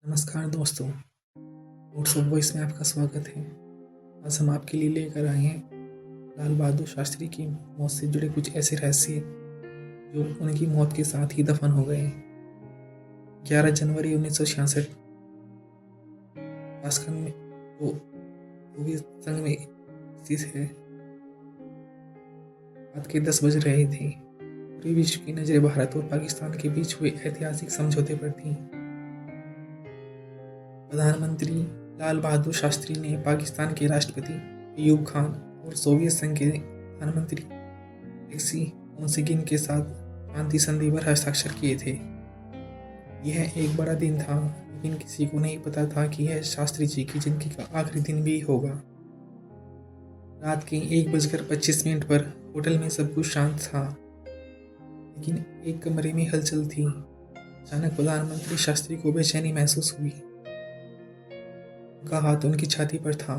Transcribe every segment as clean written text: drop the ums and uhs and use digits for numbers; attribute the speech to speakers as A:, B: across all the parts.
A: नमस्कार दोस्तों, notes of voice में आपका स्वागत है। आज हम आपके लिए लेकर आए हैं लाल बहादुर शास्त्री की मौत से जुड़े कुछ ऐसे रहस्य जो उनकी मौत के साथ ही दफन हो गए। 11 जनवरी 1966 ताशकंद में वो सोवियत संघ में स्थित है। रात के 10 बज रहे थे। पूरे विश्व की नजरें भारत और पाकिस्तान के बीच हुए ऐतिहासिक समझौते पर थी। प्रधानमंत्री लाल बहादुर शास्त्री ने पाकिस्तान के राष्ट्रपति अयूब खान और सोवियत संघ के प्रधानमंत्री अलेक्सी मोनसिगिन के साथ शांति संधि पर हस्ताक्षर किए थे। यह एक बड़ा दिन था, लेकिन किसी को नहीं पता था कि यह शास्त्री जी की जिंदगी का आखिरी दिन भी होगा। रात के 1:25 पर होटल में सब कुछ शांत था, लेकिन एक कमरे में हलचल थी। अचानक प्रधानमंत्री शास्त्री को बेचैनी महसूस हुई। उनका हाथ उनकी छाती पर था,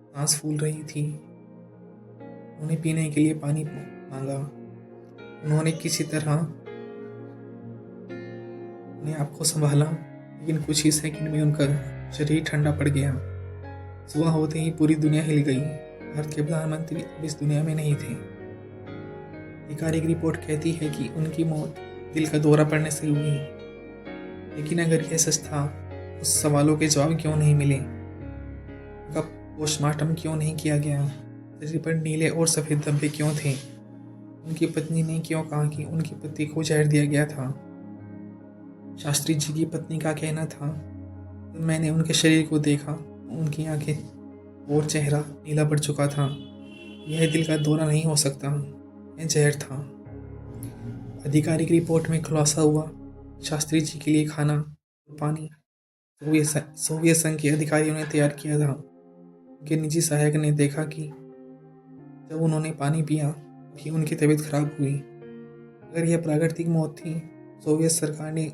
A: सांस फूल रही थी। उन्होंने पीने के लिए पानी मांगा। उन्होंने किसी तरह अपने आप को संभाला, लेकिन कुछ ही सेकंड में उनका शरीर ठंडा पड़ गया। सुबह होते ही पूरी दुनिया हिल गई। भारत के प्रधानमंत्री अब इस दुनिया में नहीं थे। आधिकारिक रिपोर्ट कहती है कि उनकी मौत दिल का दौरा पड़ने से हुई, लेकिन अगर यह सच था, उस सवालों के जवाब क्यों नहीं मिले? उनका पोस्टमार्टम क्यों नहीं किया गया? शरीर पर नीले और सफ़ेद धब्बे क्यों थे? उनकी पत्नी ने क्यों कहा कि उनकी पति को जहर दिया गया था? शास्त्री जी की पत्नी का कहना था, जब मैंने उनके शरीर को देखा, उनकी आंखें और चेहरा नीला पड़ चुका था। यह दिल का दौरा नहीं हो सकता, यह जहर था। आधिकारिक रिपोर्ट में खुलासा हुआ, शास्त्री जी के लिए खाना और पानी सोवियत संघ के अधिकारियों ने तैयार किया था। उनके निजी सहायक ने देखा कि जब उन्होंने पानी पिया कि उनकी तबीयत खराब हुई। अगर यह प्राकृतिक मौत थी, सोवियत सरकार ने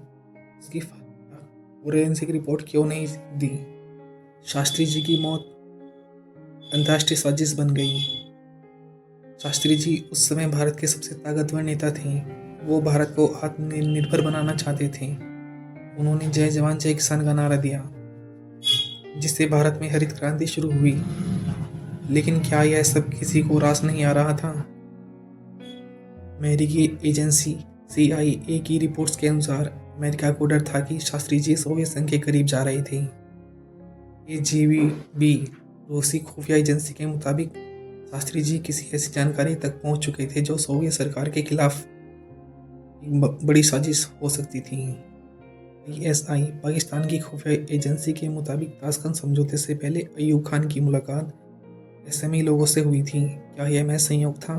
A: उसकी फोरेंसिक रिपोर्ट क्यों नहीं दी? शास्त्री जी की मौत अंतर्राष्ट्रीय साजिश बन गई। शास्त्री जी उस समय भारत के सबसे ताकतवर नेता थे। वो भारत को आत्मनिर्भर बनाना चाहते थे। उन्होंने जय जवान जय किसान का नारा दिया, जिससे भारत में हरित क्रांति शुरू हुई। लेकिन क्या यह सब किसी को रास नहीं आ रहा था? अमेरिकी एजेंसी CIA की रिपोर्ट्स के अनुसार अमेरिका को डर था कि शास्त्री जी सोवियत संघ के करीब जा रहे थे। KGB रूसी खुफिया एजेंसी के मुताबिक शास्त्री जी किसी ऐसी जानकारी तक पहुंच चुके थे जो सोवियत सरकार के खिलाफ एक बड़ी साजिश हो सकती थी। ISI पाकिस्तान की खुफिया एजेंसी के मुताबिक ताशकंद समझौते से पहले अयूब खान की मुलाकात SME लोगों से हुई थी। क्या यह महज संयोग था?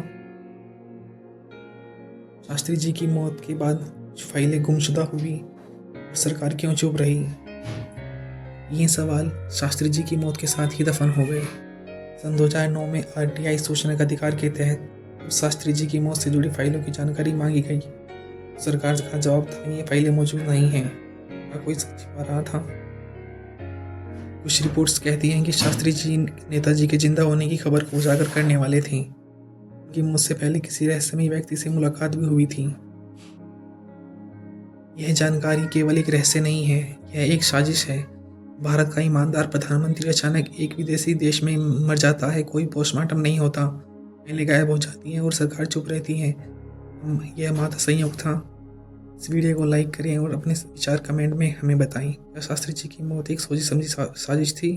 A: शास्त्री जी की मौत के बाद कुछ फाइलें गुमशुदा हुई और सरकार क्यों चुप रही? ये सवाल शास्त्री जी की मौत के साथ ही दफन हो गए। सन 2009 में RTI सूचना का अधिकार के तहत शास्त्री जी की मौत से जुड़ी फाइलों की जानकारी मांगी गई। सरकार का जवाब था, ये फाइलें मौजूद नहीं हैं। क्या कोई सच छिपा रहा था? कुछ रिपोर्ट्स कहती हैं कि शास्त्री जी नेताजी के जिंदा होने की खबर को उजागर करने वाले थे। उनकी मौत से पहले किसी रहस्यमयी व्यक्ति से मुलाकात भी हुई थी। यह जानकारी केवल एक रहस्य नहीं है, यह एक साजिश है। भारत का ईमानदार प्रधानमंत्री अचानक एक विदेशी देश में मर जाता है, कोई पोस्टमार्टम नहीं होता, फाइलें गायब हो जाती हैं और सरकार चुप रहती है। यह मात्र संयोग था। इस वीडियो को लाइक करें और अपने विचार कमेंट में हमें बताएं। क्या शास्त्री जी की मौत एक सोची समझी साजिश थी?